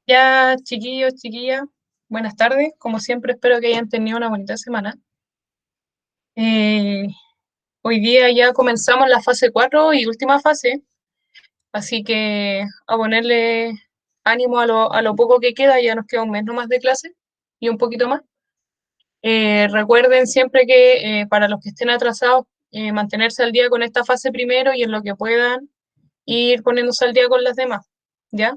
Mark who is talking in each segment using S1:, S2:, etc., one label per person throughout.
S1: Ya, chiquillos, chiquillas, buenas tardes. Como siempre, espero que hayan tenido una bonita semana. Eh, Hoy día ya comenzamos la fase 4 y última fase, así que a ponerle ánimo a lo poco que queda, ya nos queda un mes nomás de clase y un poquito más. Recuerden siempre que para los que estén atrasados, mantenerse al día con esta fase primero y en lo que puedan ir poniéndose al día con las demás, ¿ya?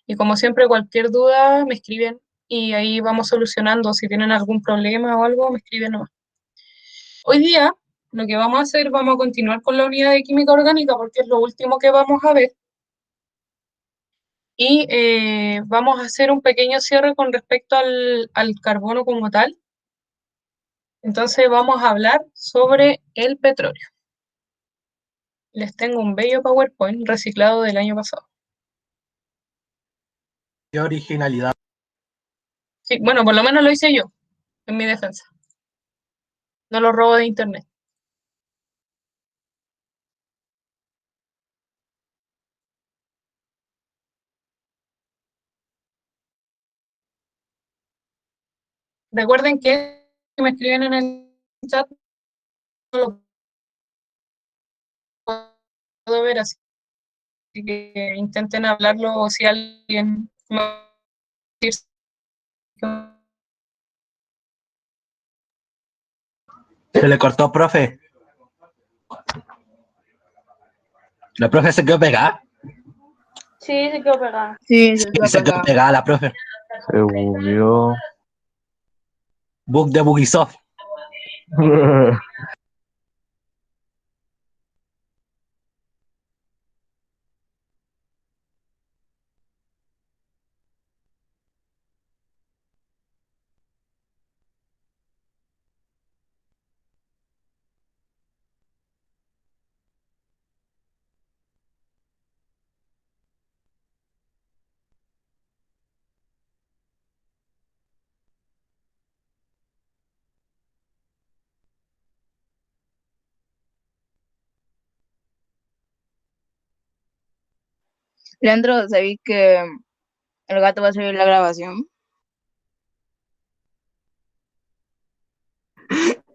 S1: Y como siempre, cualquier duda me escriben y ahí vamos solucionando. Si tienen algún problema o algo, me escriben nomás. Hoy día, lo que vamos a hacer, vamos a continuar con la unidad de química orgánica porque es lo último que vamos a ver. Y vamos a hacer un pequeño cierre con respecto al carbono como tal. Entonces vamos a hablar sobre el petróleo. Les tengo un bello PowerPoint reciclado del año pasado.
S2: Qué originalidad.
S1: Sí, bueno, por lo menos lo hice yo, en mi defensa. No lo robo de internet. Recuerden que me escriben en el chat, no lo puedo ver, así que intenten hablarlo o si alguien me va a decir
S2: Se le cortó, profe. La profe se quedó pegada.
S3: Sí, se quedó pegada.
S4: Sí,
S2: Se quedó pegada la profe.
S5: Se bugueó.
S2: Bug de Bugisoft.
S4: Leandro, sabí que el gato va a subir la grabación.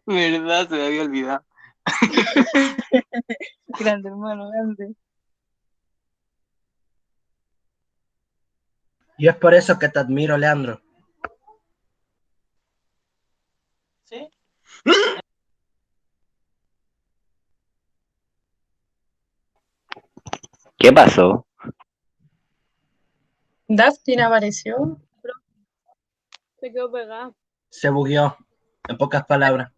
S6: ¿Verdad? Se me había olvidado.
S4: Grande, hermano, grande.
S2: Y es por eso que te admiro, Leandro.
S6: ¿Sí?
S5: ¿Qué pasó?
S1: Dustin apareció.
S3: Se quedó pegada.
S2: Se bugueó, en pocas palabras.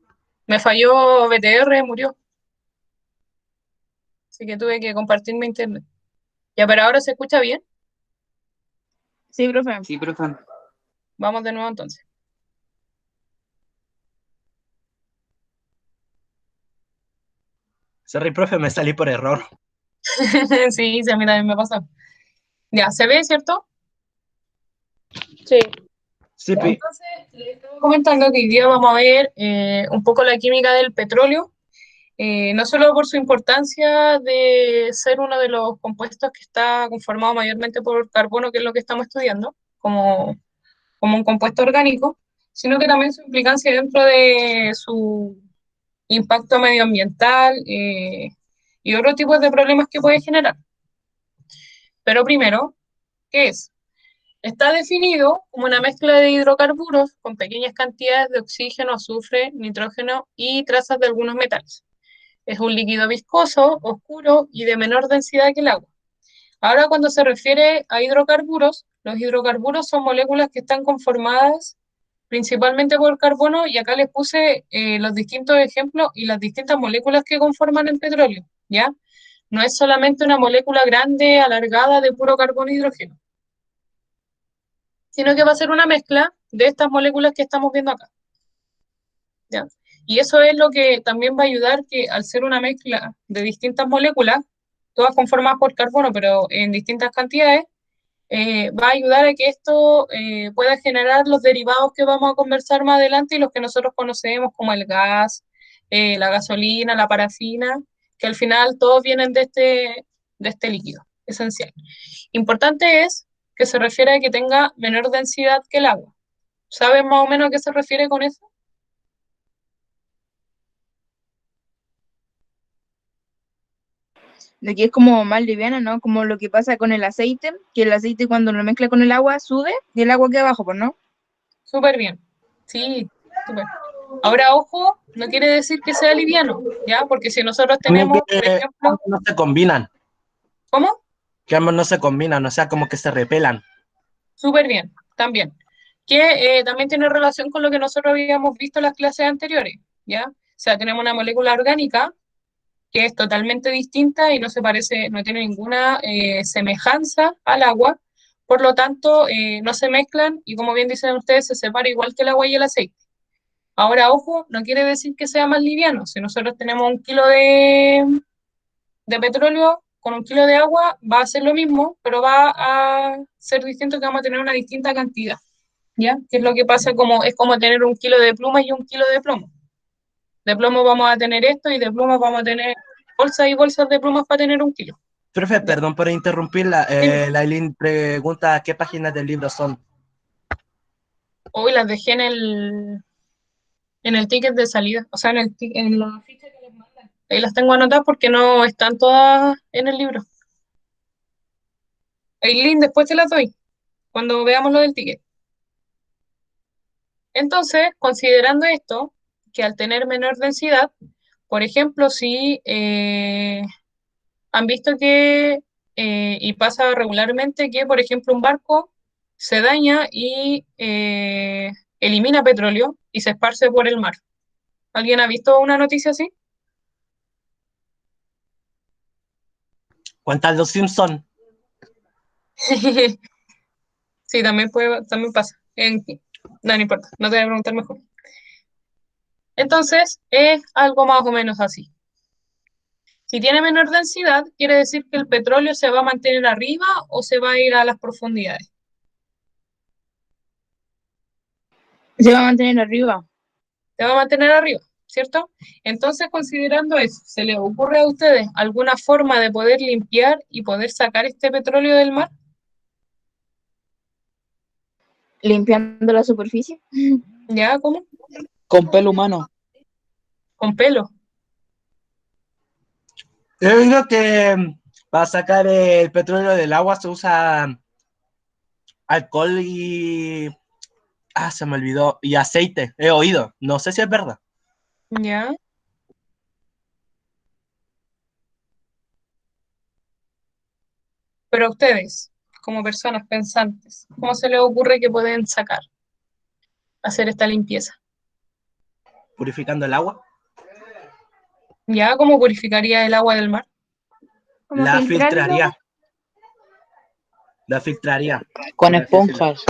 S1: Me falló BTR, murió. Así que tuve que compartir mi internet. Ya, pero ahora se escucha bien.
S4: Sí, profe.
S6: Sí, profe.
S1: Vamos de nuevo entonces.
S2: Sorry, profe, me salí por error.
S1: Sí, sí, a mí también me pasó. Ya, ¿se ve, cierto?
S3: Sí.
S2: Sí,
S1: Ya, entonces, les estaba comentando que hoy día vamos a ver un poco la química del petróleo, no solo por su importancia de ser uno de los compuestos que está conformado mayormente por carbono, que es lo que estamos estudiando, como un compuesto orgánico, sino que también su implicancia dentro de su impacto medioambiental y otros tipos de problemas que puede generar. Pero primero, ¿qué es? Está definido como una mezcla de hidrocarburos con pequeñas cantidades de oxígeno, azufre, nitrógeno y trazas de algunos metales. Es un líquido viscoso, oscuro y de menor densidad que el agua. Ahora, cuando se refiere a hidrocarburos, los hidrocarburos son moléculas que están conformadas principalmente por carbono, y acá les puse los distintos ejemplos y las distintas moléculas que conforman el petróleo, ¿ya? No es solamente una molécula grande, alargada de puro carbono e hidrógeno, sino que va a ser una mezcla de estas moléculas que estamos viendo acá, ¿ya? Y eso es lo que también va a ayudar que al ser una mezcla de distintas moléculas, todas conformadas por carbono, pero en distintas cantidades, va a ayudar a que esto pueda generar los derivados que vamos a conversar más adelante y los que nosotros conocemos como el gas, la gasolina, la parafina, que al final todos vienen de este líquido esencial. Importante es que se refiere a que tenga menor densidad que el agua. ¿Sabes más o menos a qué se refiere con eso?
S4: De que es como más liviana, ¿no? Como lo que pasa con el aceite, que el aceite cuando lo mezcla con el agua sube y el agua queda abajo, pues, ¿no?
S1: Súper bien. Sí, súper. Ahora, ojo, no quiere decir que sea liviano, ¿ya? Porque si nosotros
S2: También
S1: tenemos, por
S2: que
S1: ejemplo,
S2: ambos no se combinan,
S1: ¿cómo?
S2: que ambos no se combinan, o sea, como que se repelan.
S1: Súper bien, también. Que también tiene relación con lo que nosotros habíamos visto en las clases anteriores, ¿ya? O sea, tenemos una molécula orgánica que es totalmente distinta y no se parece, no tiene ninguna semejanza al agua, por lo tanto, no se mezclan y como bien dicen ustedes, se separa igual que el agua y el aceite. Ahora, ojo, no quiere decir que sea más liviano. Si nosotros tenemos 1 kilo de petróleo con 1 kilo de agua, va a ser lo mismo, pero va a ser distinto, que vamos a tener una distinta cantidad, ¿ya? Que es lo que pasa, como es como tener 1 kilo de plumas y 1 kilo de plomo. De plomo vamos a tener esto y de plumas vamos a tener bolsas y bolsas de plumas para tener 1 kilo.
S2: Profe,
S1: ¿Ya?
S2: perdón por interrumpirla.
S1: Dime.
S2: Lailín pregunta qué páginas del libro son.
S1: Hoy las dejé en el ticket de salida, o sea, en la ficha que les mandan. Ahí las tengo anotadas porque no están todas en el libro. Aileen, después te las doy, cuando veamos lo del ticket. Entonces, considerando esto, que al tener menor densidad, por ejemplo, si han visto que, y pasa regularmente, que, por ejemplo, un barco se daña y elimina petróleo y se esparce por el mar. ¿Alguien ha visto una noticia así?
S2: ¿Cuántas los Simpson?
S1: Sí, también pasa. No, no importa, no te voy a preguntar mejor. Entonces, es algo más o menos así. Si tiene menor densidad, quiere decir que el petróleo se va a mantener arriba o se va a ir a las profundidades.
S4: Se va a mantener arriba.
S1: Se va a mantener arriba, ¿cierto? Entonces, considerando eso, ¿se les ocurre a ustedes alguna forma de poder limpiar y poder sacar este petróleo del mar?
S4: Limpiando la superficie.
S1: ¿Ya? ¿Cómo?
S6: Con pelo humano.
S1: Con pelo.
S2: Yo digo que para sacar el petróleo del agua se usa alcohol y... Ah, se me olvidó. Y aceite, he oído. No sé si es verdad.
S1: ¿Ya? Pero a ustedes, como personas pensantes, ¿cómo se les ocurre que pueden hacer esta limpieza?
S2: Purificando el agua.
S1: ¿Ya? ¿Cómo purificaría el agua del mar?
S4: Como
S2: La
S4: filtrarlo.
S2: filtraría. La filtraría.
S6: Con
S2: por así decirlo.
S6: esponjas.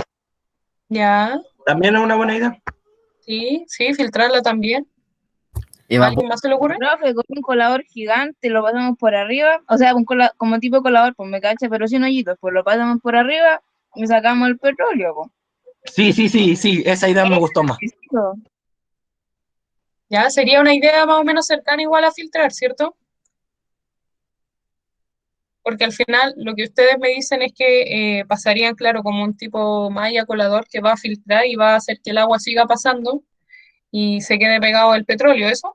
S1: ¿Ya?
S2: También es una buena idea.
S1: Sí, sí, filtrarla también.
S5: Y
S1: ¿A
S5: va
S1: alguien más se le ocurre?
S4: Profe, con un colador gigante lo pasamos por arriba, o sea, como tipo colador, pues me cacha, pero sin hoyitos, pues lo pasamos por arriba y sacamos el petróleo, pues.
S2: Sí, esa idea me gustó más.
S4: Eso.
S1: Ya, sería una idea más o menos cercana igual a filtrar, ¿cierto? Porque al final lo que ustedes me dicen es que pasarían, claro, como un tipo malla colador que va a filtrar y va a hacer que el agua siga pasando y se quede pegado al petróleo, ¿eso?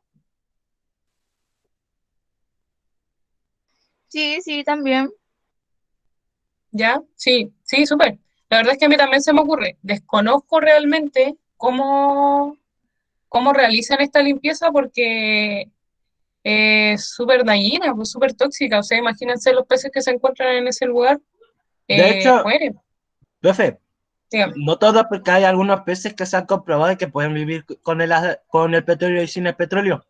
S4: Sí, sí, también.
S1: ¿Ya? Sí, sí, súper. La verdad es que a mí también se me ocurre. Desconozco realmente cómo realizan esta limpieza porque es súper dañina, pues súper tóxica. O sea, imagínense los peces que se encuentran en ese lugar,
S2: De hecho,
S1: mueren.
S2: profe,
S1: Dígame.
S2: no todo, porque hay algunos peces que se han comprobado que pueden vivir con el petróleo y sin el petróleo.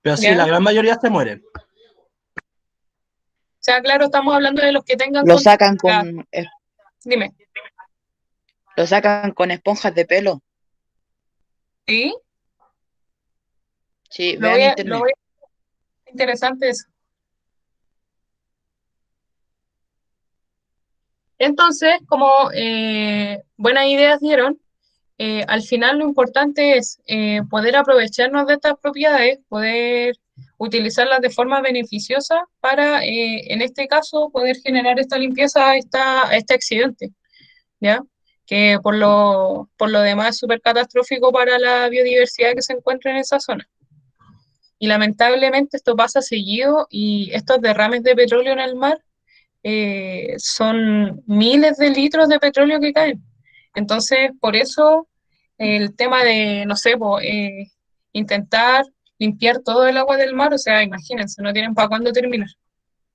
S2: Pero sí,
S1: ¿Ya?
S2: la
S1: O
S2: gran mayoría se mueren.
S1: sea, claro, estamos hablando de los que tengan
S6: Lo sacan
S1: ya,
S6: con,
S1: dime.
S6: lo sacan con esponjas de pelo.
S1: ¿Sí?
S6: Sí,
S1: Lo
S6: vean
S1: voy a,
S6: internet.
S1: interesante eso. Entonces, como buenas ideas dieron, al final lo importante es poder aprovecharnos de estas propiedades, poder utilizarlas de forma beneficiosa para, en este caso, poder generar esta limpieza a este accidente. ¿ya? Que por lo demás es súper catastrófico para la biodiversidad que se encuentra en esa zona. Y lamentablemente esto pasa seguido y estos derrames de petróleo en el mar son miles de litros de petróleo que caen. Entonces, por eso el tema de, no sé, intentar limpiar todo el agua del mar, o sea, imagínense, no tienen para cuándo terminar,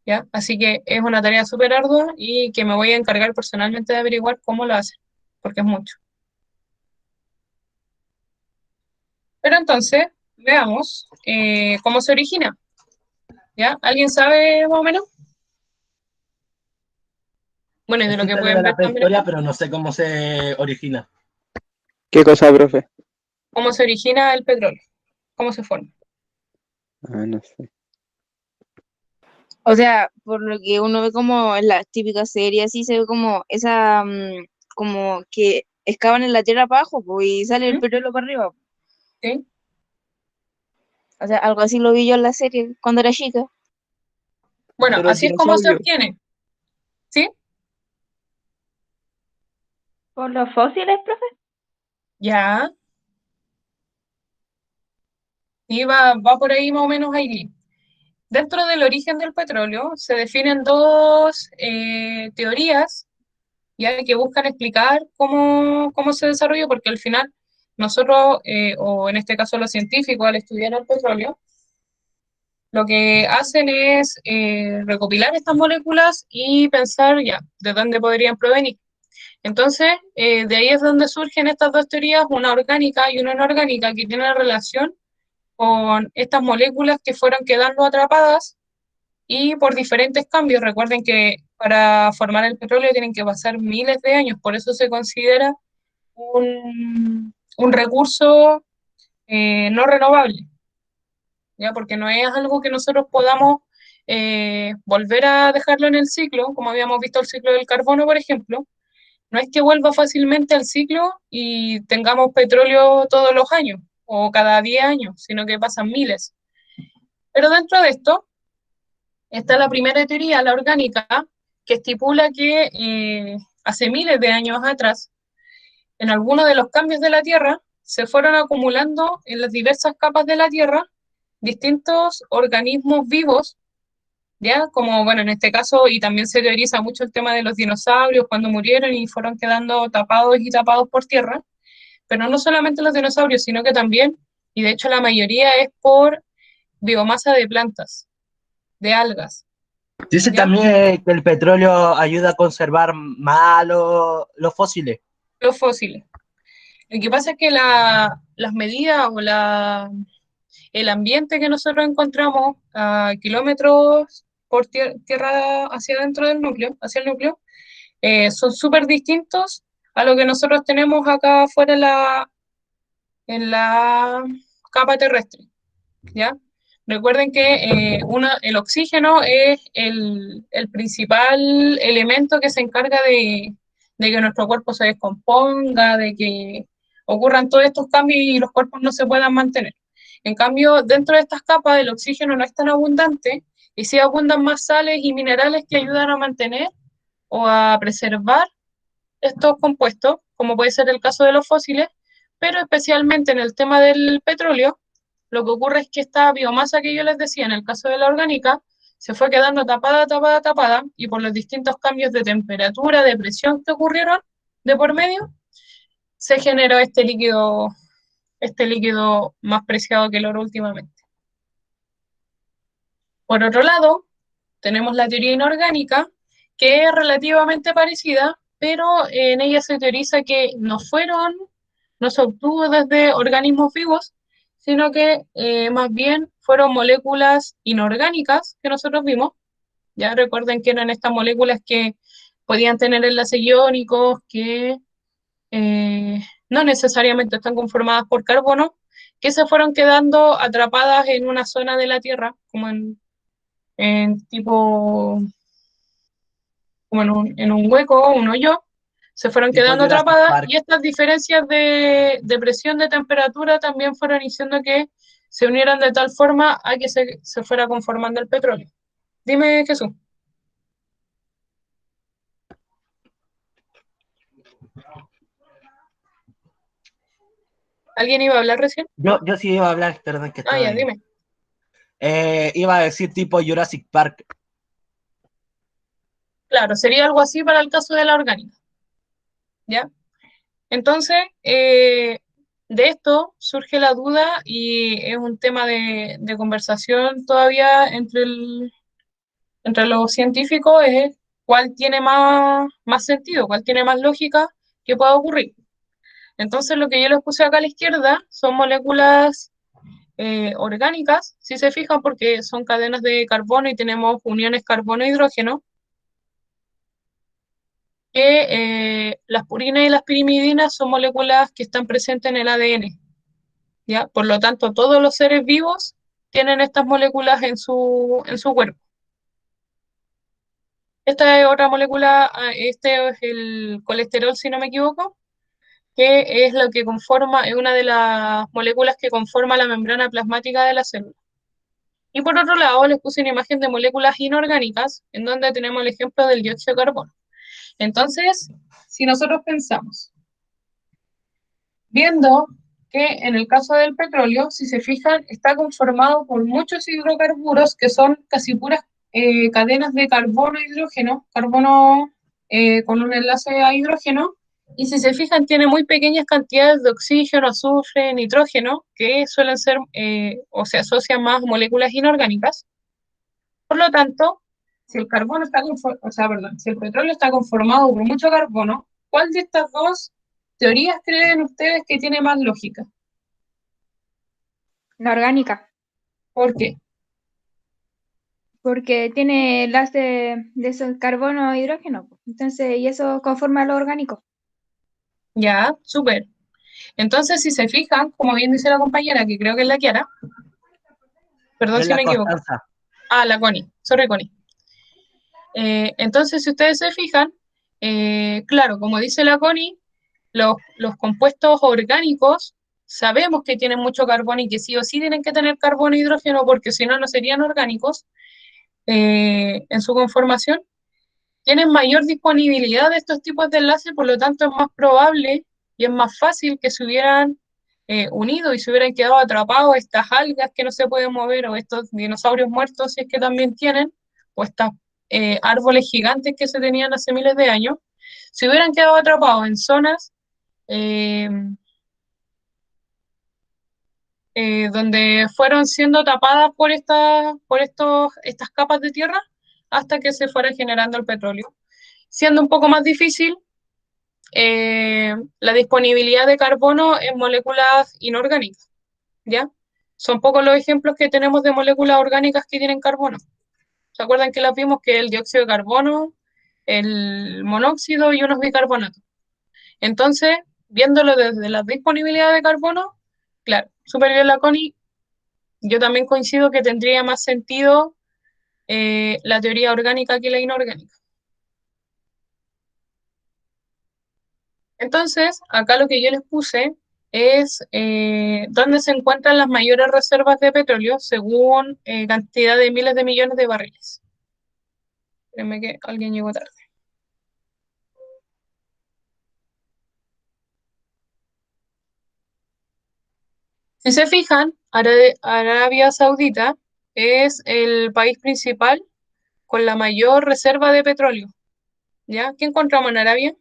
S1: ¿ya? Así que es una tarea súper ardua y que me voy a encargar personalmente de averiguar cómo lo hacen, porque es mucho. Pero entonces, veamos cómo se origina, ¿ya? ¿Alguien sabe más o menos? Bueno, y de lo que
S2: Existe
S1: pueden
S2: desde
S1: ver
S2: la
S1: también
S2: prehistoria,
S1: acá,
S2: pero no sé cómo se origina.
S7: ¿Qué cosa, profe?
S1: cómo se origina el petróleo, cómo se forma.
S7: Ah, no sé.
S4: O sea, por lo que uno ve como en las típicas series, así se ve como esa, como que excavan en la tierra para abajo, pues, y sale el
S1: ¿Mm?
S4: petróleo para arriba.
S1: ¿Sí?
S4: O sea, algo así lo vi yo en la serie cuando era chica.
S1: Bueno,
S7: Pero el
S1: así es como se
S7: dinosaurio.
S1: obtiene, ¿sí?
S3: ¿Por los fósiles, profe?
S1: Ya, y va por ahí más o menos ahí. Dentro del origen del petróleo se definen dos teorías ya que buscan explicar cómo se desarrolló, porque al final nosotros, o en este caso los científicos, al estudiar el petróleo, lo que hacen es recopilar estas moléculas y pensar ya de dónde podrían provenir. Entonces, de ahí es donde surgen estas dos teorías, una orgánica y una inorgánica, que tienen relación con estas moléculas que fueron quedando atrapadas y por diferentes cambios. Recuerden que para formar el petróleo tienen que pasar miles de años, por eso se considera un recurso no renovable, ¿ya? Porque no es algo que nosotros podamos volver a dejarlo en el ciclo, como habíamos visto el ciclo del carbono, por ejemplo. No es que vuelva fácilmente al ciclo y tengamos petróleo todos los años o cada 10 años, sino que pasan miles. Pero dentro de esto está la primera teoría, la orgánica, que estipula que hace miles de años atrás, en algunos de los cambios de la Tierra, se fueron acumulando en las diversas capas de la Tierra distintos organismos vivos, ¿ya? Como, bueno, en este caso, y también se teoriza mucho el tema de los dinosaurios cuando murieron y fueron quedando tapados y tapados por tierra, pero no solamente los dinosaurios, sino que también, y de hecho la mayoría es por biomasa de plantas, de algas,
S2: Dice
S1: ¿ya?
S2: también que el petróleo ayuda a conservar más los fósiles.
S1: Los fósiles. Lo que pasa es que las medidas o el ambiente que nosotros encontramos a kilómetros por tierra hacia adentro del núcleo, hacia el núcleo, son súper distintos a lo que nosotros tenemos acá afuera en la capa terrestre, ¿ya? Recuerden que el oxígeno es el principal elemento que se encarga de que nuestro cuerpo se descomponga, de que ocurran todos estos cambios y los cuerpos no se puedan mantener. En cambio, dentro de estas capas el oxígeno no es tan abundante y sí abundan más sales y minerales que ayudan a mantener o a preservar estos compuestos, como puede ser el caso de los fósiles, pero especialmente en el tema del petróleo, lo que ocurre es que esta biomasa que yo les decía en el caso de la orgánica se fue quedando tapada, tapada, tapada, y por los distintos cambios de temperatura, de presión que ocurrieron de por medio, se generó este líquido más preciado que el oro últimamente. Por otro lado, tenemos la teoría inorgánica, que es relativamente parecida, pero en ella se teoriza que no se obtuvo desde organismos vivos, sino que más bien fueron moléculas inorgánicas que nosotros vimos. Ya recuerden que eran estas moléculas que podían tener enlaces iónicos, que no necesariamente están conformadas por carbono, que se fueron quedando atrapadas en una zona de la Tierra, como en tipo como en un hueco, un hoyo, se fueron
S2: Tipo
S1: quedando
S2: Jurassic
S1: atrapadas
S2: Park.
S1: y estas diferencias de presión, de temperatura, también fueron diciendo que se unieran de tal forma a que se fuera conformando el petróleo. Dime, Jesús. ¿Alguien iba a hablar recién?
S2: Yo sí iba a hablar, perdón que
S1: Ah, ya,
S2: estoy.
S1: dime.
S2: Iba a decir tipo Jurassic Park.
S1: Claro, sería algo así para el caso de la orgánica, ¿ya? Entonces, de esto surge la duda y es un tema de conversación todavía entre los científicos, es cuál tiene más sentido, cuál tiene más lógica que pueda ocurrir. Entonces, lo que yo les puse acá a la izquierda son moléculas orgánicas, si se fijan, porque son cadenas de carbono y tenemos uniones carbono-hidrógeno, que las purinas y las pirimidinas son moléculas que están presentes en el ADN, ¿ya? Por lo tanto, todos los seres vivos tienen estas moléculas en su cuerpo. Esta es otra molécula, este es el colesterol, si no me equivoco, que es lo que conforma, es una de las moléculas que conforma la membrana plasmática de la célula. Y por otro lado, les puse una imagen de moléculas inorgánicas, en donde tenemos el ejemplo del dióxido de carbono. Entonces, si nosotros pensamos, viendo que en el caso del petróleo, si se fijan, está conformado por muchos hidrocarburos que son casi puras cadenas de carbono-hidrógeno, carbono con un enlace a hidrógeno, y si se fijan, tiene muy pequeñas cantidades de oxígeno, azufre, nitrógeno, que suelen ser o se asocian más a moléculas inorgánicas. Por lo tanto, si el carbono está o sea, perdón, si el petróleo está conformado por mucho carbono, ¿cuál de estas dos teorías creen ustedes que tiene más lógica?
S3: La orgánica,
S1: ¿Por qué?
S3: porque tiene enlace de esos carbono e hidrógeno, po. Entonces, y eso conforma lo orgánico.
S1: Ya, súper. Entonces, si se fijan, como bien dice la compañera, que creo que es la Kiara, perdón
S2: Es
S1: si
S2: la
S1: me equivoco.
S2: Constanza.
S1: Ah, la Connie, sorry Connie. Entonces, si ustedes se fijan, claro, como dice la Connie, los compuestos orgánicos sabemos que tienen mucho carbono y que sí o sí tienen que tener carbono e hidrógeno porque si no, no serían orgánicos en su conformación. Tienen mayor disponibilidad de estos tipos de enlaces, por lo tanto es más probable y es más fácil que se hubieran unido y se hubieran quedado atrapados estas algas que no se pueden mover o estos dinosaurios muertos, si es que también tienen, o estos árboles gigantes que se tenían hace miles de años, se hubieran quedado atrapados en zonas eh, donde fueron siendo tapadas estas capas de tierra hasta que se fuera generando el petróleo, siendo un poco más difícil la disponibilidad de carbono en moléculas inorgánicas, ¿ya? Son pocos los ejemplos que tenemos de moléculas orgánicas que tienen carbono. ¿Se acuerdan que las vimos? Que el dióxido de carbono, el monóxido y unos bicarbonatos. Entonces, viéndolo desde la disponibilidad de carbono, claro, súper bien la Connie. Yo también coincido que tendría más sentido la teoría orgánica que la inorgánica. Entonces, acá lo que yo les puse es dónde se encuentran las mayores reservas de petróleo según cantidad de miles de millones de barriles. Espérenme que alguien llegó tarde. Si se fijan, Arabia Saudita es el país principal con la mayor reserva de petróleo. ¿Ya? ¿Qué encontramos en Arabia?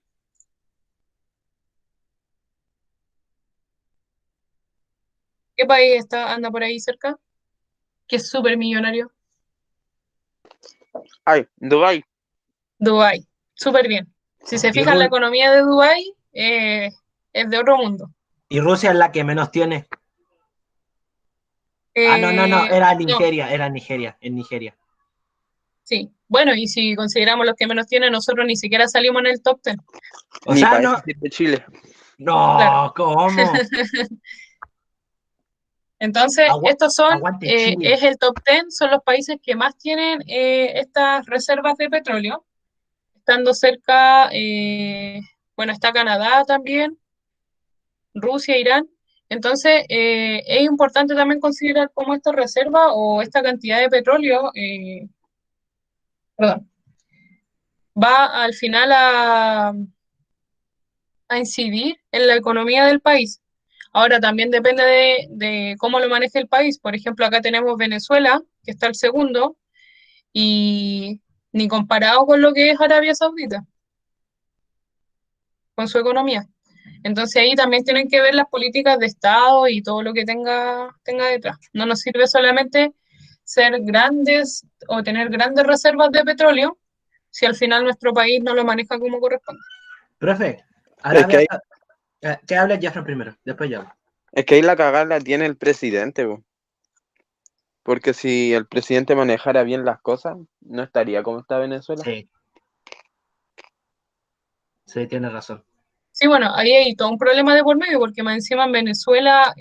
S1: ¿Qué país anda por ahí cerca? Que es súper millonario.
S7: Ay, Dubái.
S1: Dubái. Súper bien. Si se
S2: Y,
S1: fijan, la economía de Dubái es de otro mundo.
S2: y Rusia es la que menos tiene. No, era
S1: No,
S2: Nigeria, en Nigeria.
S1: sí. Bueno, y si consideramos los que menos tienen, nosotros ni siquiera salimos en el top 10.
S2: O
S7: Ni
S2: sea,
S7: para
S2: no,
S7: eso sirve Chile.
S1: Claro.
S2: no, ¿cómo?
S1: Entonces, estos
S2: Aguante Chile.
S1: es el top 10, son los países que más tienen estas reservas de petróleo, estando cerca, bueno, está Canadá también, Rusia, Irán. Entonces, es importante también considerar cómo esta reserva o esta cantidad de petróleo, perdón, va al final a incidir en la economía del país. Ahora también depende de cómo lo maneje el país. Por ejemplo, acá tenemos Venezuela, que está el segundo, y ni comparado con lo que es Arabia Saudita, con su economía. Entonces ahí también tienen que ver las políticas de Estado y todo lo que tenga detrás. No nos sirve solamente ser grandes o tener grandes reservas de petróleo si al final nuestro país no lo maneja como corresponde.
S2: Profe,
S7: Es que,
S2: Arabia... que hable Jeffrey primero, después yo hablo.
S7: es que ahí la cagada la tiene el presidente, po. Porque si el presidente manejara bien las cosas, no estaría como está Venezuela.
S2: Sí. Sí, tiene razón.
S1: Sí, bueno, ahí hay todo un problema de por medio, porque más encima en Venezuela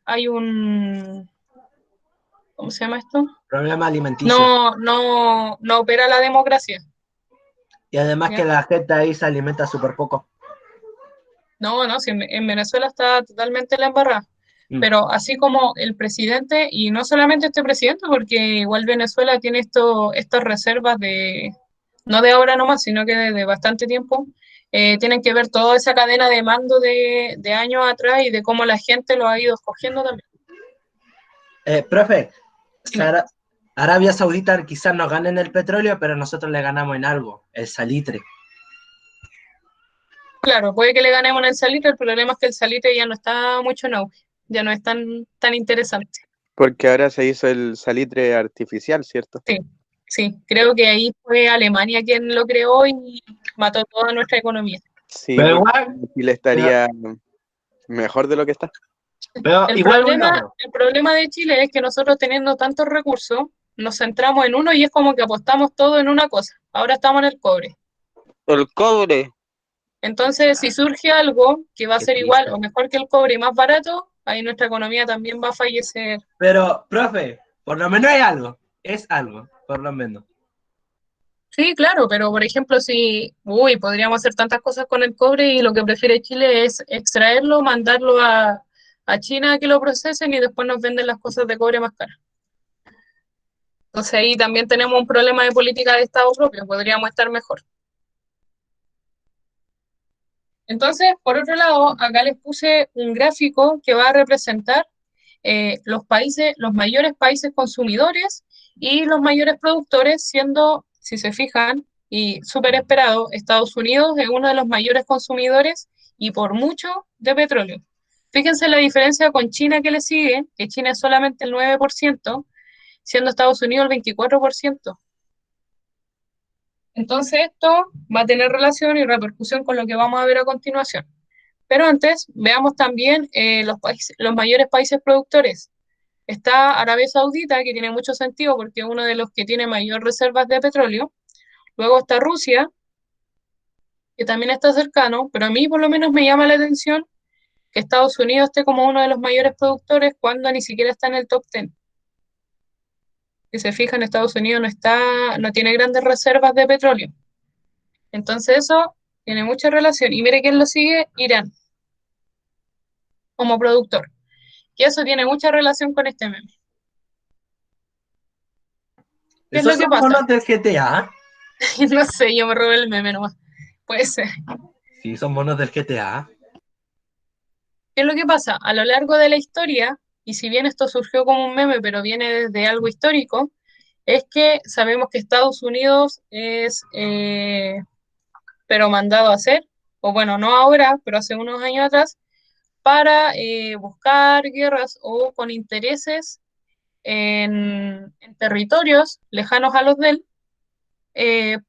S1: hay un, ¿cómo se llama esto?
S2: Problema alimenticio.
S1: No opera la democracia.
S2: Y además
S1: ¿Ya?
S2: que la gente ahí se alimenta súper poco.
S1: No, si en Venezuela está totalmente la embarrada.
S2: Mm.
S1: Pero así como el presidente, y no solamente este presidente, porque igual Venezuela tiene estas reservas no de ahora nomás, sino que de bastante tiempo, tienen que ver toda esa cadena de mando de años atrás y de cómo la gente lo ha ido escogiendo también.
S2: Profe,
S1: Dime.
S2: Arabia Saudita quizás nos gane en el petróleo, pero nosotros le ganamos en algo, el salitre.
S1: Claro, puede que le ganemos en el salitre, el problema es que el salitre ya no está mucho en auge, ya no es tan interesante.
S7: Porque ahora se hizo el salitre artificial, ¿cierto?
S1: Sí, creo que ahí fue Alemania quien lo creó y mató toda nuestra economía.
S7: Sí,
S2: Pero
S7: porque
S2: igual,
S7: Chile estaría mejor de lo que está.
S2: pero
S1: El
S2: igual un
S1: problema,
S2: logro.
S1: el problema de Chile es que nosotros teniendo tantos recursos, nos centramos en uno y es como que apostamos todo en una cosa. Ahora estamos en el cobre.
S7: El cobre.
S1: Entonces, si surge algo que va a
S2: Qué
S1: ser igual
S2: triste.
S1: o mejor que el cobre y más barato, ahí nuestra economía también va a fallecer.
S2: Pero, profe, por lo menos es algo, por lo menos.
S1: Sí, claro, pero por ejemplo, podríamos hacer tantas cosas con el cobre y lo que prefiere Chile es extraerlo, mandarlo a China a que lo procesen y después nos venden las cosas de cobre más caras. Entonces ahí también tenemos un problema de política de Estado propio, podríamos estar mejor. Entonces, por otro lado, acá les puse un gráfico que va a representar los mayores países consumidores y los mayores productores, siendo, si se fijan, y súper esperado, Estados Unidos es uno de los mayores consumidores y por mucho de petróleo. Fíjense la diferencia con China que le sigue, que China es solamente el 9%, siendo Estados Unidos el 24%. Entonces esto va a tener relación y repercusión con lo que vamos a ver a continuación. Pero antes, veamos también los mayores países productores. Está Arabia Saudita, que tiene mucho sentido porque es uno de los que tiene mayor reservas de petróleo. Luego está Rusia, que también está cercano, pero a mí por lo menos me llama la atención que Estados Unidos esté como uno de los mayores productores cuando ni siquiera está en el top 10. Si se fijan, Estados Unidos no tiene grandes reservas de petróleo. Entonces eso tiene mucha relación. Y mire quién lo sigue, Irán, como productor. Y eso tiene mucha relación con este meme. ¿Qué es
S2: Esos
S1: lo que
S2: son
S1: pasa?
S2: monos del GTA.
S1: No sé, yo me robé el meme nomás. Puede ser.
S2: Sí, son monos del GTA.
S1: ¿Qué es lo que pasa? A lo largo de la historia, y si bien esto surgió como un meme, pero viene desde algo histórico, es que sabemos que Estados Unidos es, pero mandado a hacer, o bueno, no ahora, pero hace unos años atrás, para buscar guerras o con intereses en territorios lejanos a los de él,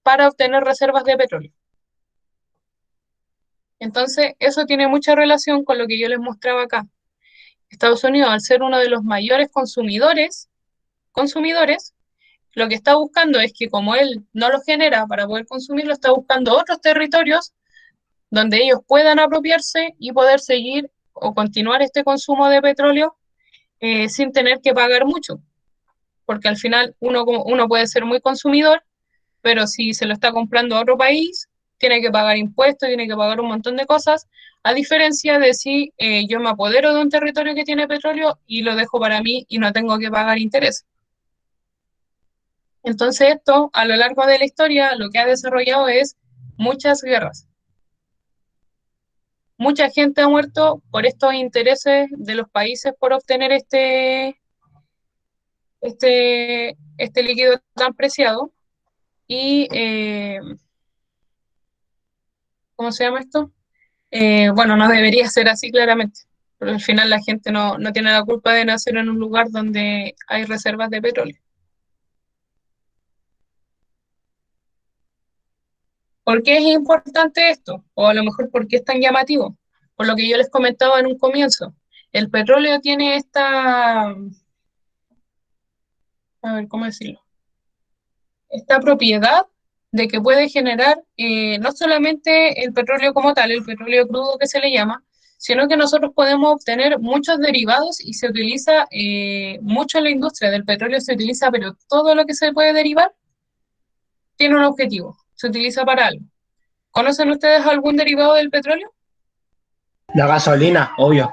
S1: para obtener reservas de petróleo. Entonces, eso tiene mucha relación con lo que yo les mostraba acá. Estados Unidos, al ser uno de los mayores consumidores, lo que está buscando es que como él no lo genera para poder consumirlo, está buscando otros territorios donde ellos puedan apropiarse y poder seguir o continuar este consumo de petróleo sin tener que pagar mucho. Porque al final uno puede ser muy consumidor, pero si se lo está comprando a otro país, tiene que pagar impuestos, tiene que pagar un montón de cosas, a diferencia de si yo me apodero de un territorio que tiene petróleo y lo dejo para mí y no tengo que pagar interés. Entonces esto, a lo largo de la historia, lo que ha desarrollado es muchas guerras. mucha gente ha muerto por estos intereses de los países por obtener este líquido tan preciado. Y, ¿cómo se llama esto? Bueno, no debería ser así claramente, pero al final la gente no tiene la culpa de nacer en un lugar donde hay reservas de petróleo. ¿Por qué es importante esto? O a lo mejor, ¿por qué es tan llamativo? Por lo que yo les comentaba en un comienzo. El petróleo tiene a ver, ¿cómo decirlo? Esta propiedad de que puede generar no solamente el petróleo como tal, el petróleo crudo que se le llama, sino que nosotros podemos obtener muchos derivados y se utiliza mucho en la industria del petróleo, se utiliza, pero todo lo que se puede derivar tiene un objetivo, se utiliza para algo. ¿Conocen ustedes algún derivado del petróleo?
S2: La gasolina, obvio.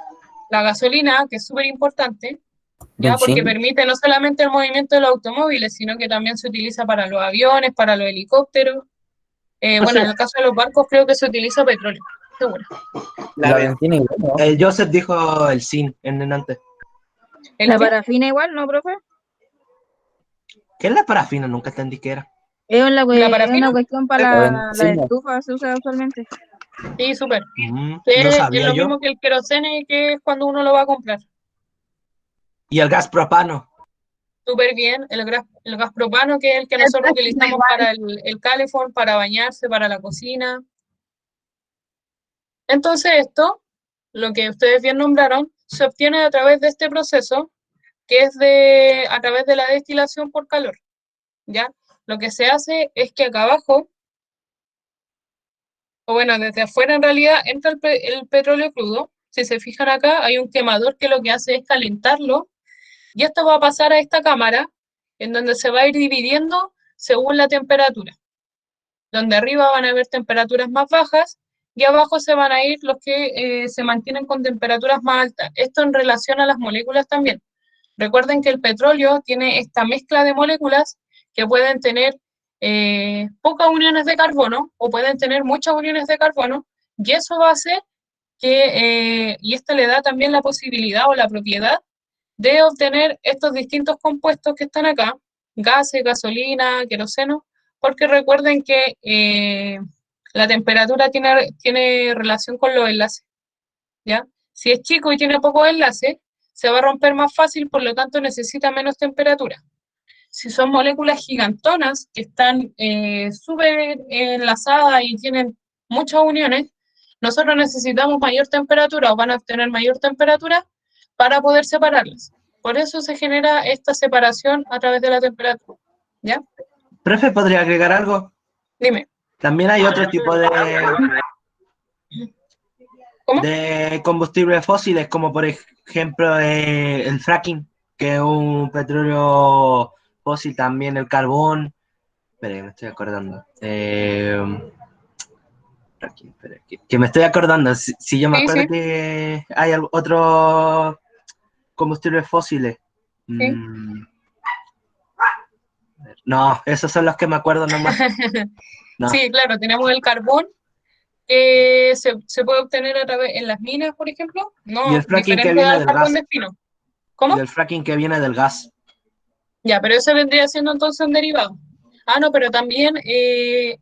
S1: La gasolina, que es súper importante, ya porque
S8: Benzina.
S1: permite no solamente el movimiento de los automóviles, sino que también se utiliza para los aviones, para los helicópteros. Bueno, en el caso de los barcos creo que se utiliza petróleo, seguro.
S8: La benzina igual, ¿no?
S2: El Joseph dijo el zinc en delante.
S1: ¿El
S4: La
S1: qué?
S4: parafina igual, ¿no, profe?
S2: ¿Qué es la parafina? Nunca entendí qué era.
S4: Es una,
S1: ¿La
S4: es
S1: parafina?
S4: una cuestión para
S8: La
S4: la
S8: benzina.
S4: estufa, se usa usualmente.
S1: Sí, súper.
S2: No
S1: Es
S2: sabía
S1: lo
S2: yo.
S1: mismo que el querosene, que es cuando uno lo va a comprar.
S2: Y el gas propano.
S1: Súper bien. El gas propano, que es el que nosotros utilizamos para el calefón, para bañarse, para la cocina. Entonces esto, lo que ustedes bien nombraron, se obtiene a través de este proceso, que es a través de la destilación por calor. ¿Ya? Lo que se hace es que acá abajo, o bueno, desde afuera en realidad, entra el petróleo crudo. Si se fijan acá, hay un quemador que lo que hace es calentarlo, y esto va a pasar a esta cámara, en donde se va a ir dividiendo según la temperatura. Donde arriba van a haber temperaturas más bajas, y abajo se van a ir los que se mantienen con temperaturas más altas. Esto en relación a las moléculas también. Recuerden que el petróleo tiene esta mezcla de moléculas que pueden tener pocas uniones de carbono o pueden tener muchas uniones de carbono, y eso va a hacer que, y esto le da también la posibilidad o la propiedad de obtener estos distintos compuestos que están acá, gases, gasolina, queroseno, porque recuerden que la temperatura tiene relación con los enlaces, ¿ya? Si es chico y tiene pocos enlaces, se va a romper más fácil, por lo tanto necesita menos temperatura. Si son moléculas gigantonas que están súper enlazadas y tienen muchas uniones, nosotros necesitamos mayor temperatura o van a obtener mayor temperatura para poder separarlas. Por eso se genera esta separación a través de la temperatura. ¿Ya?
S2: Profe, ¿podría agregar algo?
S1: Dime.
S2: También hay otro tipo
S1: ¿Cómo?
S2: de combustibles fósiles, como por ejemplo el fracking, que es un petróleo fósil, también el carbón. Espera, me estoy acordando. Fracking, espera, que me estoy acordando. Si yo me
S1: Sí,
S2: acuerdo
S1: sí,
S2: que hay otros combustibles fósiles.
S1: sí.
S2: No, esos son los que me acuerdo nomás. No.
S1: Sí, claro, tenemos el carbón que se puede obtener a través en las minas, por ejemplo,
S2: Y
S1: no
S2: el fracking que
S1: diferente
S2: viene
S1: al
S2: del
S1: carbón
S2: gas.
S1: de espino.
S2: Y
S1: ¿Cómo?
S2: el fracking que viene del gas.
S1: Ya, pero eso vendría siendo entonces un derivado. Ah, no, pero también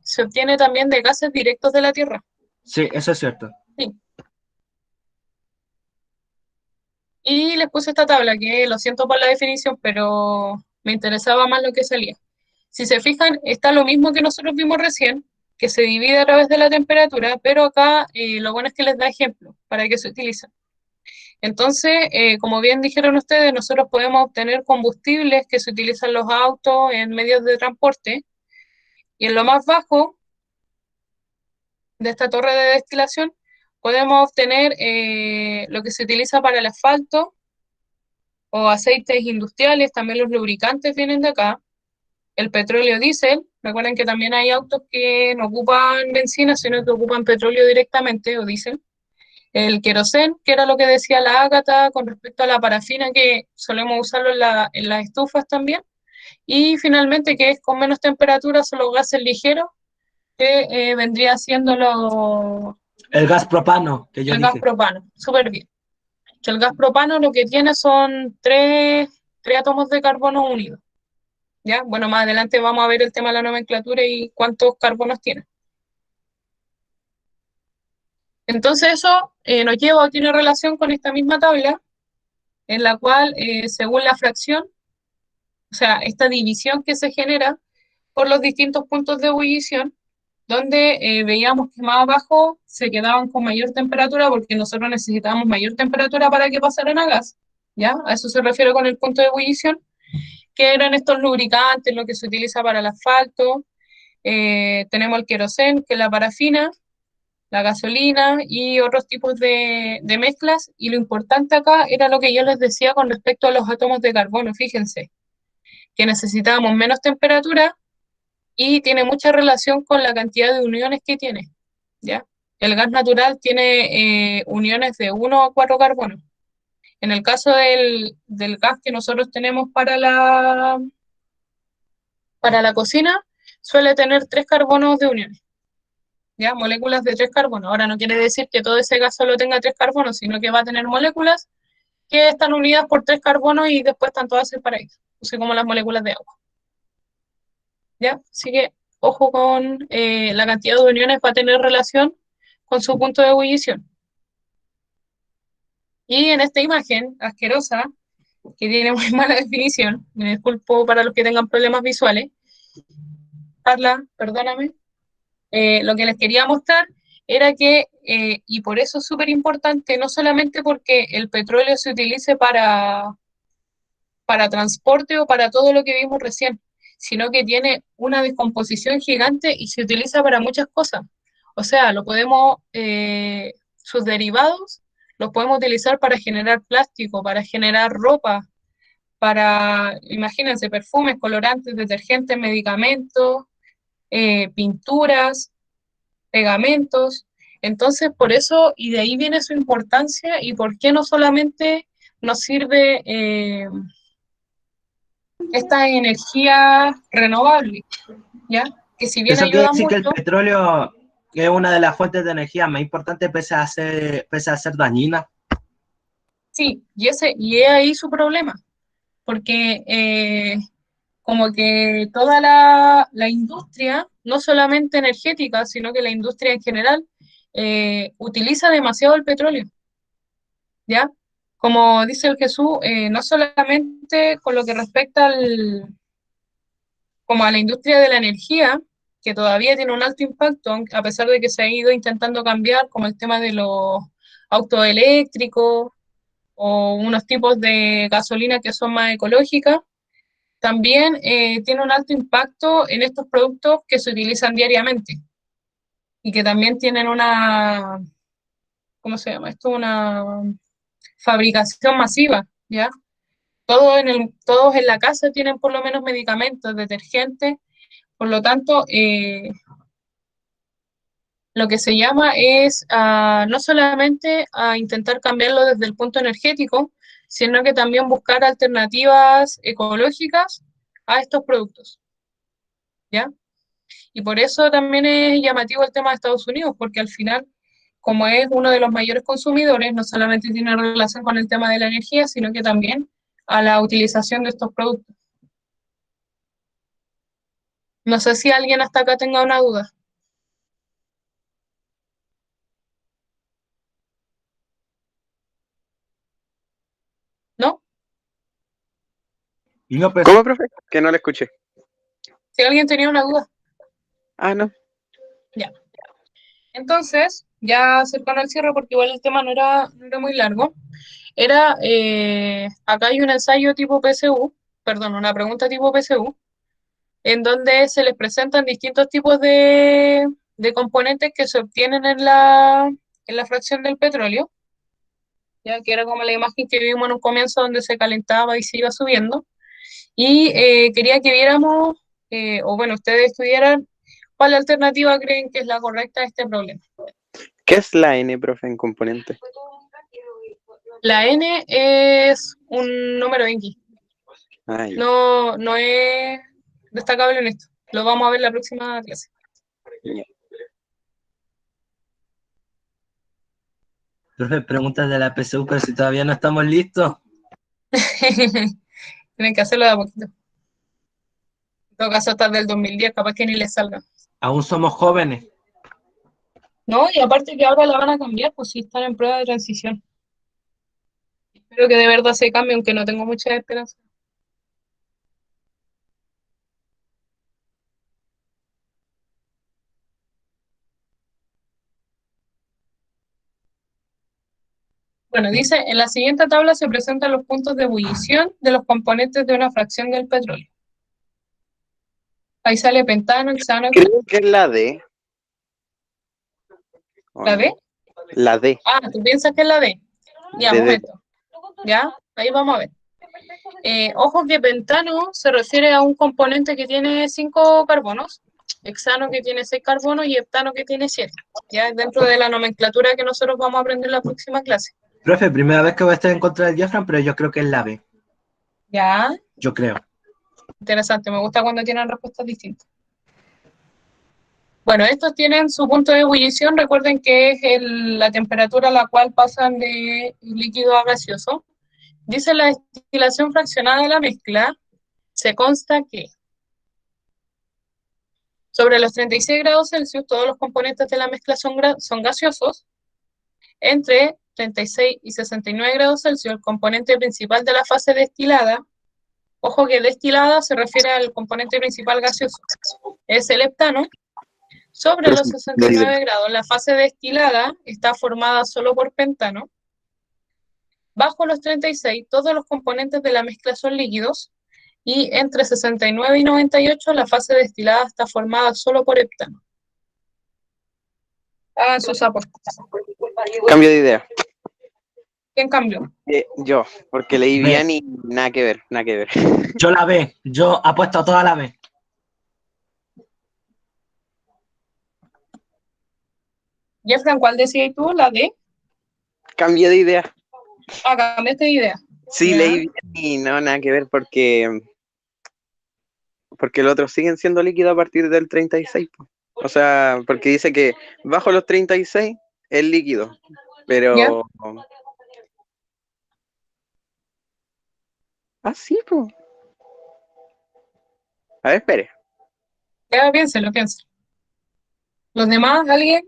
S1: se obtiene también de gases directos de la Tierra.
S2: Sí, eso es cierto.
S1: Sí. Y les puse esta tabla, que lo siento por la definición, pero me interesaba más lo que salía. Si se fijan, está lo mismo que nosotros vimos recién, que se divide a través de la temperatura, pero acá lo bueno es que les da ejemplos para que se utilicen. Entonces, como bien dijeron ustedes, nosotros podemos obtener combustibles que se utilizan en los autos, en medios de transporte, y en lo más bajo de esta torre de destilación podemos obtener lo que se utiliza para el asfalto o aceites industriales, también los lubricantes vienen de acá, el petróleo diésel, recuerden que también hay autos que no ocupan benzina, sino que ocupan petróleo directamente o diésel, el querosén, que era lo que decía la Ágata con respecto a la parafina, que solemos usarlo en las estufas también, y finalmente que es con menos temperatura son los gases ligeros, que vendría siendo
S2: El gas propano, que yo
S1: El gas
S2: dije.
S1: propano, súper bien. Que el gas propano lo que tiene son tres átomos de carbono unidos. ¿Ya? Bueno, más adelante vamos a ver el tema de la nomenclatura y cuántos carbonos tiene. Entonces eso nos lleva o tiene relación con esta misma tabla, en la cual, según la fracción, o sea, esta división que se genera por los distintos puntos de ebullición, donde veíamos que más abajo se quedaban con mayor temperatura porque nosotros necesitábamos mayor temperatura para que pasaran a gas, ¿ya? A eso se refiere con el punto de ebullición, que eran estos lubricantes, lo que se utiliza para el asfalto. Tenemos el queroseno, que es la parafina, la gasolina y otros tipos de mezclas. Y lo importante acá era lo que yo les decía con respecto a los átomos de carbono. Fíjense, que necesitábamos menos temperatura y tiene mucha relación con la cantidad de uniones que tiene, ¿ya? El gas natural tiene uniones de 1 a 4 carbonos. En el caso del gas que nosotros tenemos para la cocina, suele tener 3 carbonos de uniones, ¿ya? Moléculas de 3 carbonos. Ahora no quiere decir que todo ese gas solo tenga 3 carbonos, sino que va a tener moléculas que están unidas por 3 carbonos y después están todas separadas, así como las moléculas de agua, ¿ya? Así que ojo con la cantidad de uniones, va a tener relación con su punto de ebullición. Y en esta imagen asquerosa, que tiene muy mala definición, me disculpo para los que tengan problemas visuales, Carla, perdóname, lo que les quería mostrar era que, y por eso es súper importante, no solamente porque el petróleo se utilice para transporte o para todo lo que vimos recién, sino que tiene una descomposición gigante y se utiliza para muchas cosas. O sea, sus derivados los podemos utilizar para generar plástico, para generar ropa, para, imagínense, perfumes, colorantes, detergentes, medicamentos, pinturas, pegamentos. Entonces, por eso, y de ahí viene su importancia y por qué no solamente nos sirve esta energía renovable, ¿ya? Que si bien
S2: Eso quiere
S1: ayuda
S2: decir que el
S1: mucho,
S2: petróleo es una de las fuentes de energía más importantes pese a ser dañina.
S1: sí, y es ahí su problema, porque como que toda la industria, no solamente energética, sino que la industria en general, utiliza demasiado el petróleo, ¿ya? Como dice el Jesús, no solamente con lo que respecta como a la industria de la energía, que todavía tiene un alto impacto, a pesar de que se ha ido intentando cambiar, como el tema de los autos eléctricos o unos tipos de gasolina que son más ecológicas, también tiene un alto impacto en estos productos que se utilizan diariamente y que también tienen ¿cómo se llama esto? Una fabricación masiva, ¿ya? Todos en la casa tienen por lo menos medicamentos, detergentes, por lo tanto, lo que se llama es no solamente a intentar cambiarlo desde el punto energético, sino que también buscar alternativas ecológicas a estos productos, ¿ya? Y por eso también es llamativo el tema de Estados Unidos, porque al final, como es uno de los mayores consumidores, no solamente tiene relación con el tema de la energía, sino que también a la utilización de estos productos. No sé si alguien hasta acá tenga una duda, ¿no?
S2: Y no, pues,
S7: ¿Cómo, profe? Que no le escuché.
S1: Si alguien tenía una duda,
S7: Ah, no.
S1: ya. Entonces, ya cercano al cierre, porque igual el tema no era muy largo, acá hay un ensayo tipo PSU, perdón, una pregunta tipo PSU, en donde se les presentan distintos tipos de componentes que se obtienen en la fracción del petróleo, ya que era como la imagen que vimos en un comienzo donde se calentaba y se iba subiendo. Y quería que viéramos, o bueno, ustedes estudiaran cuál alternativa creen que es la correcta a este problema.
S7: ¿Qué es la N, profe, en componente?
S1: La N es un número X,
S7: Ah, ya.
S1: no es destacable en esto. Lo vamos a ver en la próxima clase.
S7: Ya.
S2: Profe, preguntas de la PSU, pero si todavía no estamos listos.
S1: Tienen que hacerlo de a poquito. En todo caso, hasta del 2010, capaz que ni les salga.
S2: Aún somos jóvenes.
S1: No, y aparte que ahora la van a cambiar, pues sí están en prueba de transición. Espero que de verdad se cambie, aunque no tengo mucha esperanza. Bueno, dice, en la siguiente tabla se presentan los puntos de ebullición de los componentes de una fracción del petróleo. Ahí sale pentano, hexano,
S7: Creo que es la D. ¿O
S1: ¿la
S7: no?
S1: D?
S7: La D.
S1: Ah, ¿tú piensas que es la D? Ya,
S7: De
S1: momento. Ya, ahí vamos a ver. Ojo que pentano se refiere a un componente que tiene 5 carbonos, hexano que tiene 6 carbonos y heptano que tiene 7. Ya dentro de la nomenclatura que nosotros vamos a aprender en la próxima clase.
S2: Profe, primera vez que voy a estar en contra del diafragma, pero yo creo que es la B.
S1: Ya,
S2: Yo creo.
S1: interesante, me gusta cuando tienen respuestas distintas. Bueno, estos tienen su punto de ebullición, recuerden que es la temperatura a la cual pasan de líquido a gaseoso. Dice la destilación fraccionada de la mezcla, se consta que sobre los 36 grados Celsius todos los componentes de la mezcla son gaseosos. Entre 36 y 69 grados Celsius el componente principal de la fase destilada, ojo que destilada se refiere al componente principal gaseoso, es el heptano. Sobre los 69 grados, la fase destilada está formada solo por pentano. Bajo los 36, todos los componentes de la mezcla son líquidos. Y entre 69 y 98, la fase destilada está formada solo por heptano. Hagan sus aportes.
S7: Cambio de idea.
S1: ¿Quién cambió?
S7: Yo, porque leí
S2: B.
S7: bien y nada que ver, nada que ver.
S2: Yo la B. Yo apuesto a toda la B.
S1: Jeffran, ¿cuál decías tú? ¿La D?
S7: Cambié de idea.
S1: Ah, cambiaste de idea.
S7: Sí,
S1: Ya.
S7: leí bien y no, nada que ver porque los otros siguen siendo líquidos a partir del 36. Po. O sea, porque dice que bajo los 36 es líquido,
S1: ¿Ya?
S7: pero... Ah, sí, pues. A ver, espere.
S1: Ya, piénselo, piénselo. ¿Los demás, alguien?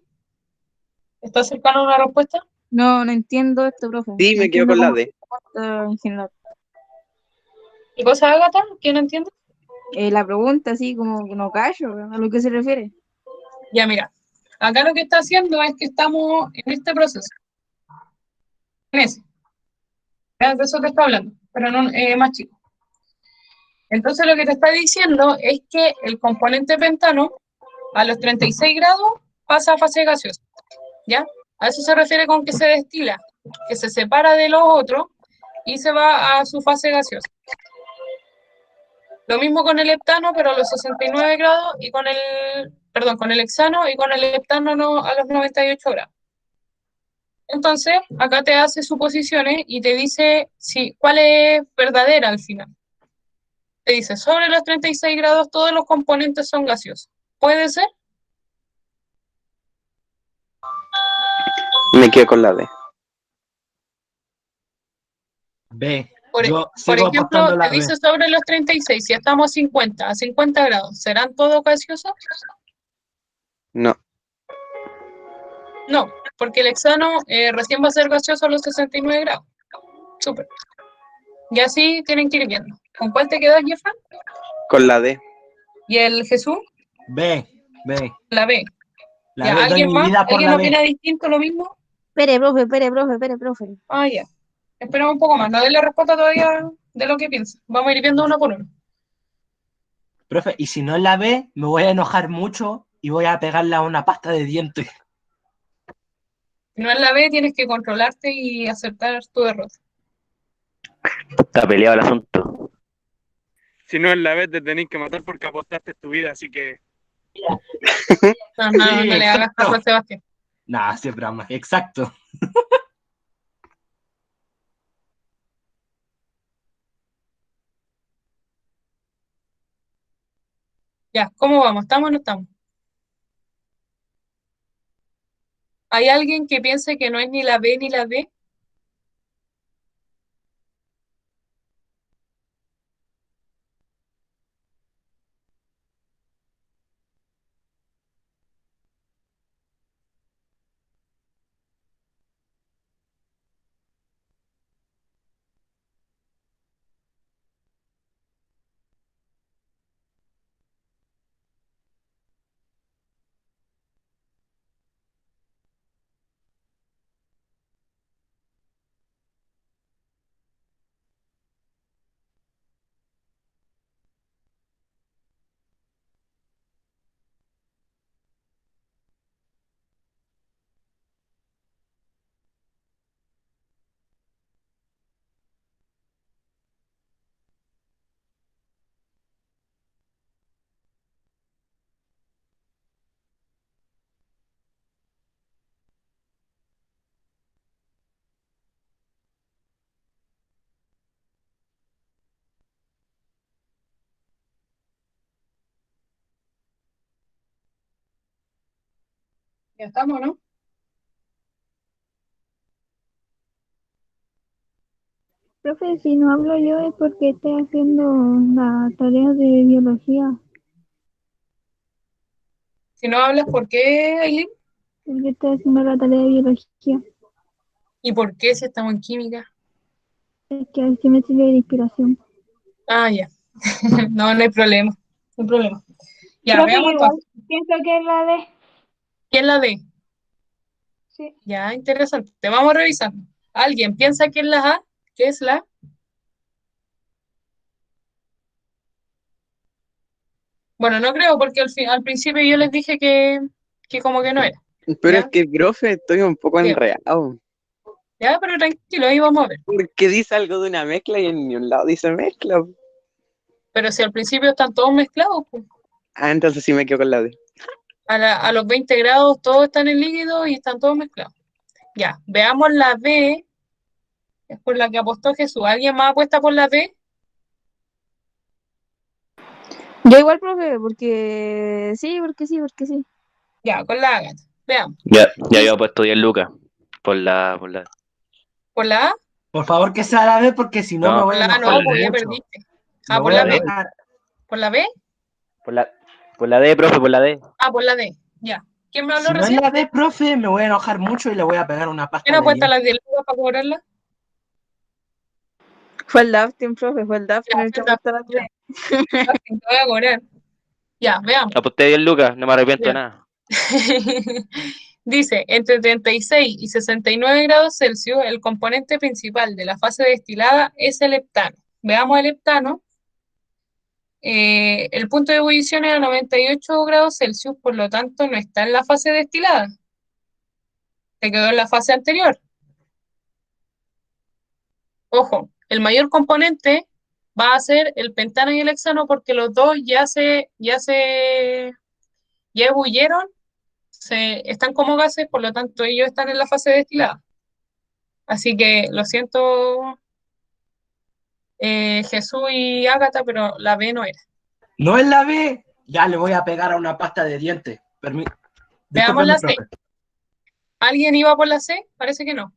S1: ¿Está cercano a una respuesta?
S4: No, no entiendo esto, profe.
S7: Sí,
S4: No
S7: me quedo
S4: entiendo
S7: con la
S4: cómo
S7: D.
S4: se comporta en general.
S1: ¿Qué cosa, Ágata? ¿Quién entiende?
S4: La pregunta, así como que no callo, a lo que se refiere.
S1: Ya, mira. Acá lo que está haciendo es que estamos en este proceso. En ese. Ya, de eso te está hablando, pero no, más chico. Entonces lo que te está diciendo es que el componente pentano a los 36 grados pasa a fase gaseosa. ¿Ya? A eso se refiere con que se destila, que se separa de los otros y se va a su fase gaseosa. Lo mismo con el heptano, pero a los 69 grados y con con el hexano y con el heptano no, a los 98 grados. Entonces, acá te hace suposiciones y te dice cuál es verdadera al final. Te dice, sobre los 36 grados todos los componentes son gaseosos. ¿Puede ser?
S7: Me quedo con la D.
S2: B.
S1: Por,
S2: Yo
S1: por
S2: sigo
S1: ejemplo,
S2: apostando a
S1: te
S2: la B.
S1: dice sobre los 36, si estamos a 50 grados, ¿serán todos gaseosos?
S7: No.
S1: No, porque el hexano recién va a ser gaseoso a los 69 grados. Súper. Y así tienen que ir viendo. ¿Con cuál te quedas, Jeffra?
S7: Con la D.
S1: ¿Y el Jesús?
S2: B. B.
S1: La B.
S2: La
S1: ¿Ya?
S2: B. Doy
S1: ¿Alguien
S2: mi
S1: más?
S2: vida por
S1: ¿Alguien
S2: la B.
S1: opina distinto, lo mismo?
S4: Espere, profe.
S1: Ah, ya. Esperamos un poco más. No doy la respuesta todavía de lo que piensa. Vamos a ir viendo uno por uno.
S2: Profe, y si no es la B, me voy a enojar mucho y voy a pegarle a una pasta de dientes.
S1: Si no es la B, tienes que controlarte y aceptar tu derrota.
S5: Está peleado el asunto.
S9: Si no es la vez, te tenéis que matar porque apostaste tu vida, así que
S1: No,
S2: Sí,
S1: no le hagas caso a Sebastián.
S2: Nah, sí, broma. Exacto.
S1: Ya, ¿cómo vamos? ¿Estamos o no estamos? ¿Hay alguien que piense que no es ni la B ni la D? Ya estamos, ¿no?
S3: Profe, si no hablo yo es porque estoy haciendo la tarea de biología,
S1: Si no hablas, ¿por qué, Aileen?
S3: porque estoy haciendo la tarea de biología.
S1: ¿Y por qué si estamos en química?
S3: Es que así me sirve de inspiración.
S1: Ah, ya. No, no hay problema. No hay problema. Ya,
S3: Profe,
S1: veamos
S3: igual
S1: entonces.
S3: pienso que es la D.
S1: ¿Quién la D?
S3: Sí.
S1: Ya, interesante. Te vamos a revisar. ¿Alguien piensa que es la A? ¿Qué es la? Bueno, no creo, porque al principio yo les dije que como que no era.
S7: Pero es
S1: ¿Ya?
S7: que, profe, estoy un poco
S1: Bien.
S7: enredado.
S1: Ya, pero tranquilo, ahí vamos a ver.
S7: Porque dice algo de una mezcla y en ni un lado dice mezcla.
S1: Pero si al principio están todos mezclados, pues,
S7: Ah, entonces sí me quedo con la D.
S1: a los 20 grados todos están en líquido y están todos mezclados. Ya, veamos la B, es por la que apostó Jesús. ¿Alguien más apuesta por la B?
S4: Yo igual, profe, porque sí, porque sí, porque sí.
S1: Ya, con la Ágata. Veamos.
S5: Ya
S1: Dice,
S5: yo puesto 10 lucas por la.
S1: ¿por la A?
S2: Por favor, que sea la B, porque si no me
S5: No,
S1: Por
S2: voy a
S1: la A
S2: enojar
S1: no, pues ya
S2: mucho.
S1: perdiste.
S2: Me
S1: Ah, por
S2: voy a
S1: la
S5: la
S1: B.
S5: D.
S2: enojar.
S1: ¿Por la B?
S5: Por la, por la D, profe, por la D.
S1: Ah, por la D. Ya. ¿Quién me habló
S2: Si no es
S1: recién?
S2: la B, profe, me voy a enojar mucho y le voy a pegar una
S1: ¿Quién
S2: pasta de
S1: apuesta
S2: dientes.
S1: las 10 lucas para cobrarla?
S4: Fue el Daftin, profe, fue el Daftin
S1: Ya,
S4: el que
S1: Fernanda,
S4: apostó la
S1: ya.
S4: D.
S1: Te voy a cobrar. Ya, veamos.
S5: Aposté 10 lucas, no me arrepiento de
S1: Ya.
S5: nada.
S1: Dice, entre 36 y 69 grados Celsius, el componente principal de la fase destilada es el heptano. Veamos el heptano. El punto de ebullición era 98 grados Celsius, por lo tanto no está en la fase destilada. Se quedó en la fase anterior. Ojo, el mayor componente va a ser el pentano y el hexano porque los dos ya ebulleron, están como gases, por lo tanto ellos están en la fase destilada. Así que lo siento, Jesús y Ágata, pero la B no era.
S2: ¿No es la B? Ya le voy a pegar a una pasta de dientes.
S1: Veamos
S2: Discúlpeme,
S1: la C.
S2: profe.
S1: ¿Alguien iba por la C? Parece que no.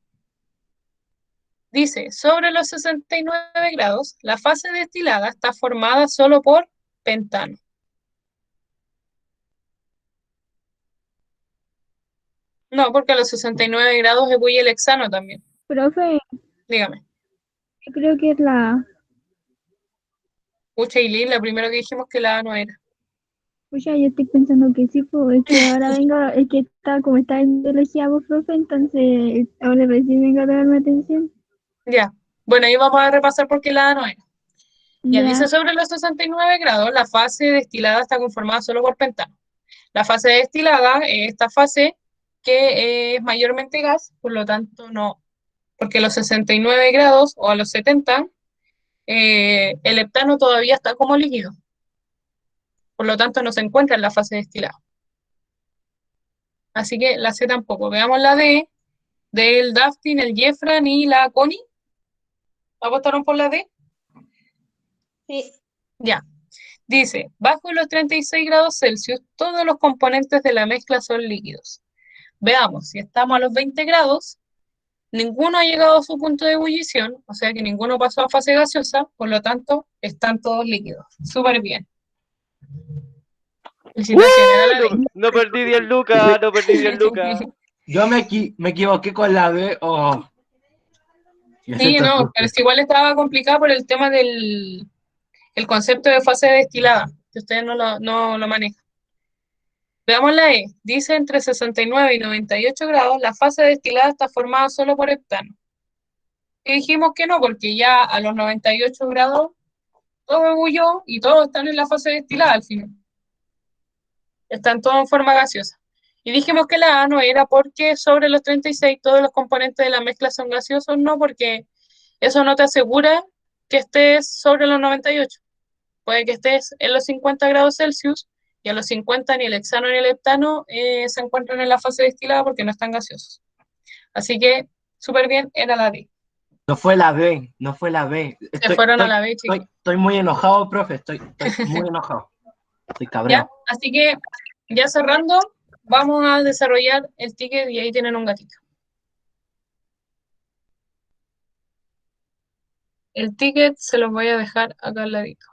S1: Dice, sobre los 69 grados, la fase destilada está formada solo por pentano. No, porque a los 69 grados ebulle el hexano también.
S3: Profe,
S1: Dígame.
S3: yo creo que es la A.
S1: Pucha, y Lil, la primera que dijimos que la A no era.
S3: Pues ya yo estoy pensando que sí, pues es que ahora vengo, es que está como está en biología, vos, profe, entonces ahora recién vengo a darme atención.
S1: Ya. Bueno, ahí vamos a repasar por qué la A no era. Ya
S3: Ya,
S1: dice sobre los 69 grados, la fase destilada está conformada solo por pentano. La fase destilada es esta fase que es mayormente gas, por lo tanto no, porque a los 69 grados o a los 70, el heptano todavía está como líquido, por lo tanto no se encuentra en la fase destilada. Así que la C tampoco. Veamos la D, del Daftin, el Jeffran y la Connie. ¿Apostaron por la D?
S3: sí.
S1: Ya. Dice, bajo los 36 grados Celsius, todos los componentes de la mezcla son líquidos. Veamos, si estamos a los 20 grados, ninguno ha llegado a su punto de ebullición, o sea que ninguno pasó a fase gaseosa, por lo tanto, están todos líquidos. Súper bien. Felicitaciones, era la
S5: No,
S1: D.
S5: no perdí 10 lucas, no perdí 10 lucas.
S2: Yo me equivoqué con la B. Oh. Me
S1: Sí,
S2: siento
S1: no,
S2: triste.
S1: pero es que igual estaba complicado por el tema del el concepto de fase destilada, que ustedes no lo manejan. Veamos la E. Dice entre 69 y 98 grados, la fase destilada está formada solo por heptano. Y dijimos que no, porque ya a los 98 grados todo ebulló y todos están en la fase destilada al final. Están todos en forma gaseosa. Y dijimos que la A no era porque sobre los 36 todos los componentes de la mezcla son gaseosos, no, porque eso no te asegura que estés sobre los 98. Puede que estés en los 50 grados Celsius y a los 50 ni el hexano ni el heptano se encuentran en la fase destilada porque no están gaseosos. Así que, súper bien, era la D.
S2: No fue la B, no fue la B.
S1: Se fueron a la B, chicos.
S2: Estoy muy enojado, profe. Estoy muy enojado. Estoy
S1: ¿Ya?
S2: cabreado.
S1: Así que, ya cerrando, vamos a desarrollar el ticket y ahí tienen un gatito. El ticket se los voy a dejar acá al ladito.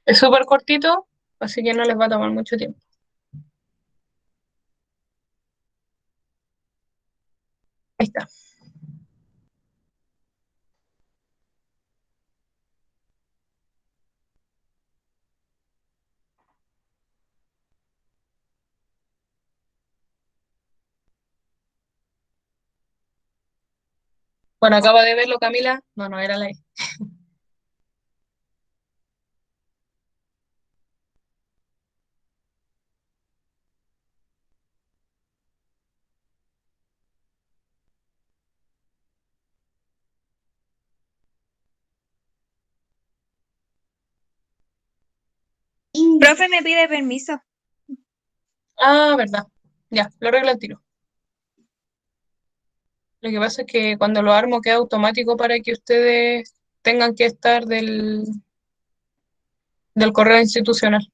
S1: Es súper cortito, así que no les va a tomar mucho tiempo. Ahí está. Bueno, acaba de verlo Camila. No era la E.
S10: Profe, me pide permiso.
S1: Ah, verdad. Ya, lo arreglo al tiro. Lo que pasa es que cuando lo armo queda automático para que ustedes tengan que estar del correo institucional.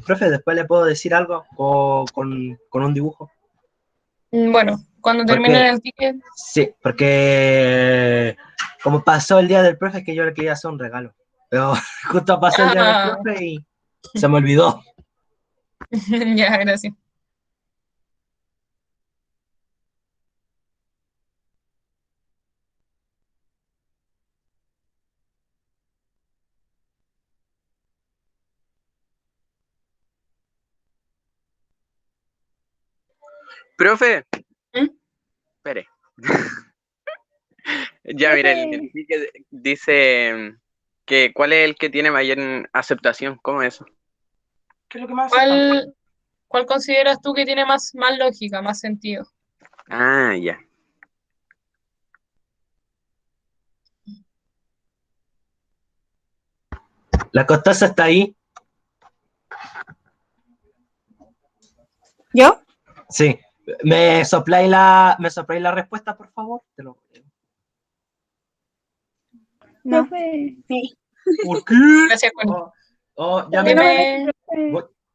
S2: Profe, después le puedo decir algo con un dibujo.
S1: Bueno, cuando terminen el ticket,
S2: Sí, porque como pasó el día del profe, es que yo le quería hacer un regalo. Pero justo pasó el día del profe y se me olvidó.
S1: ya, gracias.
S7: Profe,
S1: ¿Mm?
S7: espere. Ya, mira, el ticket dice que cuál es el que tiene mayor aceptación. ¿Cómo es eso?
S2: ¿Qué es lo que más aceptan?
S1: ¿Cuál consideras tú que tiene más lógica, más sentido?
S7: Ah, ya.
S2: La Costaza está ahí.
S10: ¿Yo?
S2: Sí. ¿Me sopláis la respuesta, por favor? Te lo...
S10: No.
S3: Profe,
S2: ¿Por qué?
S1: Gracias, Juan.
S2: Ya
S1: Dime.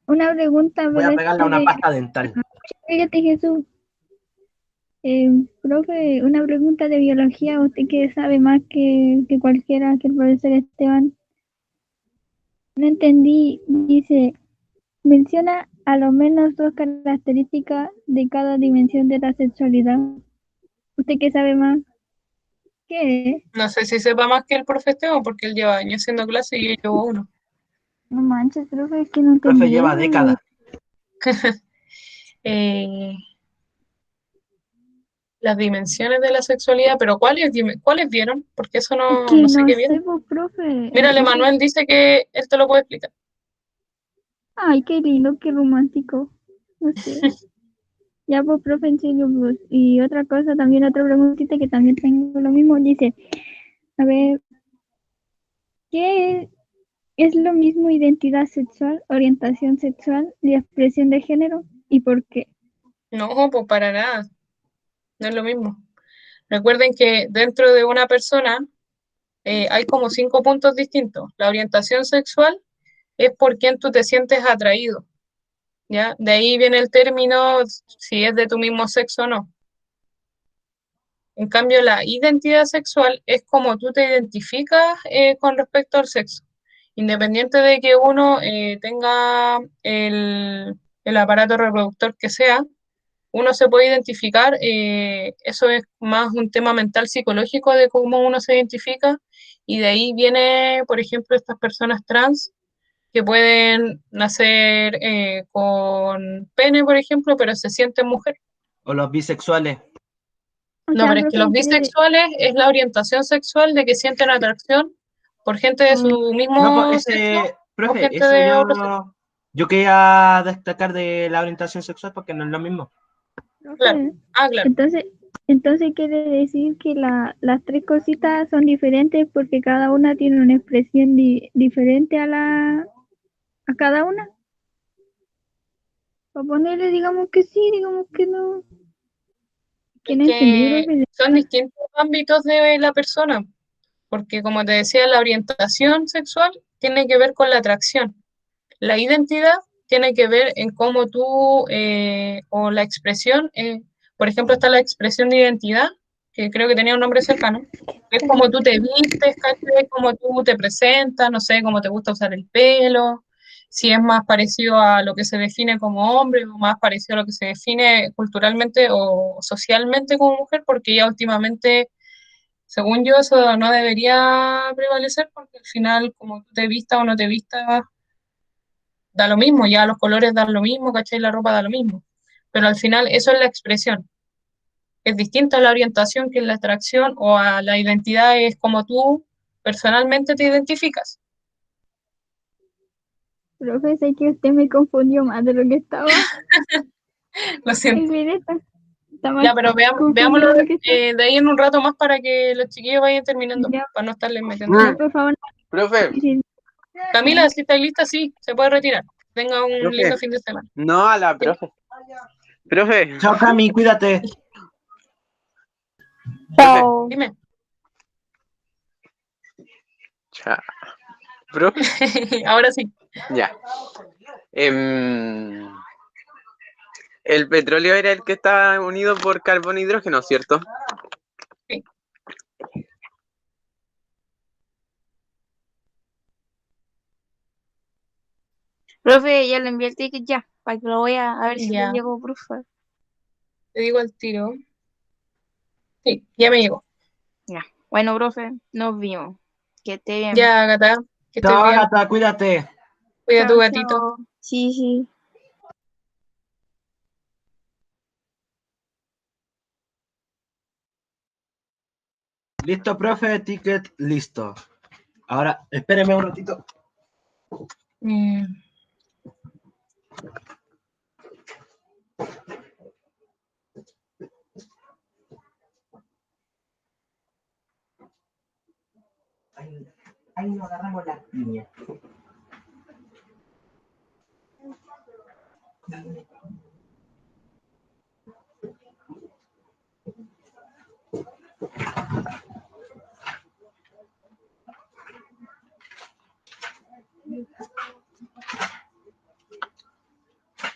S3: una pregunta.
S2: voy a pegarle una pasta dental.
S3: Fíjate, Jesús. Profe, una pregunta de biología, usted que sabe más que cualquiera, que el profesor Esteban. No entendí, dice, menciona a lo menos dos características de cada dimensión de la sexualidad. ¿Usted que sabe más? ¿Qué es?
S1: No sé si sepa más que el profe Esteban, porque él lleva años haciendo clase y yo llevo uno.
S3: No manches, profe, es que no entendí.
S2: Profe lleva décadas.
S1: Las dimensiones de la sexualidad, pero ¿cuáles vieron? Porque eso no,
S3: Es que
S1: no sé
S3: no
S1: qué
S3: sé,
S1: vieron.
S3: pues, profe.
S1: Mira,
S3: Entonces-
S1: Manuel dice que él te lo puede explicar.
S3: Ay, qué lindo, qué romántico. No sé. Ya, pues, profe, en serio, pues. Y otra cosa, también otra preguntita que también tengo lo mismo. Dice, a ver, ¿Qué es lo mismo identidad sexual, orientación sexual y expresión de género? ¿Y por qué?
S1: No, pues para nada, no es lo mismo. Recuerden que dentro de una persona hay como 5 puntos distintos. La orientación sexual es por quien tú te sientes atraído, ¿ya? De ahí viene el término si es de tu mismo sexo o no. En cambio, la identidad sexual es como tú te identificas con respecto al sexo. Independiente de que uno tenga el aparato reproductor que sea, uno se puede identificar, eso es más un tema mental psicológico de cómo uno se identifica, y de ahí viene, por ejemplo, estas personas trans que pueden nacer con pene, por ejemplo, pero se sienten mujer.
S2: O los bisexuales.
S3: O
S1: No,
S3: sea,
S1: pero es que los
S3: profe,
S1: bisexuales es la orientación sexual de que sienten atracción por gente de su
S2: No,
S1: mismo
S2: pues
S1: sexo
S2: ese,
S1: o
S2: profe,
S1: gente
S2: eso
S1: de otro sexo.
S2: yo quería destacar de la orientación sexual porque no es lo mismo.
S1: Claro.
S3: profe,
S1: Ah, claro.
S3: entonces quiere decir que las tres cositas son diferentes porque cada una tiene una expresión diferente a cada una. Para ponerle, digamos que sí, digamos que no. Que
S1: Es
S3: no entendí,
S1: que
S3: profe.
S1: son distintos ámbitos de la persona, porque como te decía, la orientación sexual tiene que ver con la atracción. La identidad tiene que ver en cómo tú, o la expresión, por ejemplo, está la expresión de identidad, que creo que tenía un nombre cercano, que es como tú te vistes, ¿cachai? Cómo tú te presentas, no sé, cómo te gusta usar el pelo, si es más parecido a lo que se define como hombre o más parecido a lo que se define culturalmente o socialmente como mujer, porque ya últimamente, según yo, eso no debería prevalecer, porque al final, como tú te vistas o no te vistas, da lo mismo, ya los colores dan lo mismo, ¿cachai? La ropa da lo mismo. Pero al final eso es la expresión. Es distinto a la orientación que la atracción o a la identidad, es como tú personalmente te identificas.
S3: Profe, sé que usted me confundió más de lo que estaba.
S1: Lo siento.
S3: Está más
S1: Ya, pero veámoslo
S3: confundido de lo que estaba.
S1: de ahí en un rato más para que los chiquillos vayan terminando,
S3: Ya,
S1: para no estarles metiendo.
S3: ya, por favor.
S7: Profe,
S3: Sí,
S1: Camila, si está lista, sí, se puede retirar. Tenga un
S7: profe.
S1: lindo fin de semana.
S7: No, a la profe. Profe,
S2: Chao, Cami, cuídate.
S7: profe.
S1: Dime.
S7: Chao. Profe,
S1: Ahora sí.
S7: ya. El petróleo era el que estaba unido por carbono e hidrógeno, ¿cierto?
S1: Sí.
S4: Profe, ya le envié el ticket ya, para que lo vaya a ver si le
S1: Ya,
S4: llegó, profe.
S1: te digo al tiro. Sí, ya me llegó.
S4: Ya. Bueno, profe, nos vimos. Que esté bien.
S1: Ya, gata, que estés
S2: Chao,
S1: bien.
S2: gata, cuídate.
S1: Cuida a tu
S4: Chao,
S1: gatito.
S4: chao. Sí, sí.
S2: Listo, profe, ticket, listo. Ahora, espéreme un ratito.
S1: Mm.
S2: Ahí nos agarramos la piña.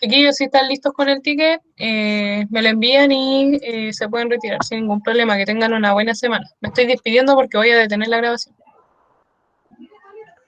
S1: Chiquillos, si están listos con el ticket, me lo envían y se pueden retirar sin ningún problema. Que tengan una buena semana. Me estoy despidiendo porque voy a detener la grabación.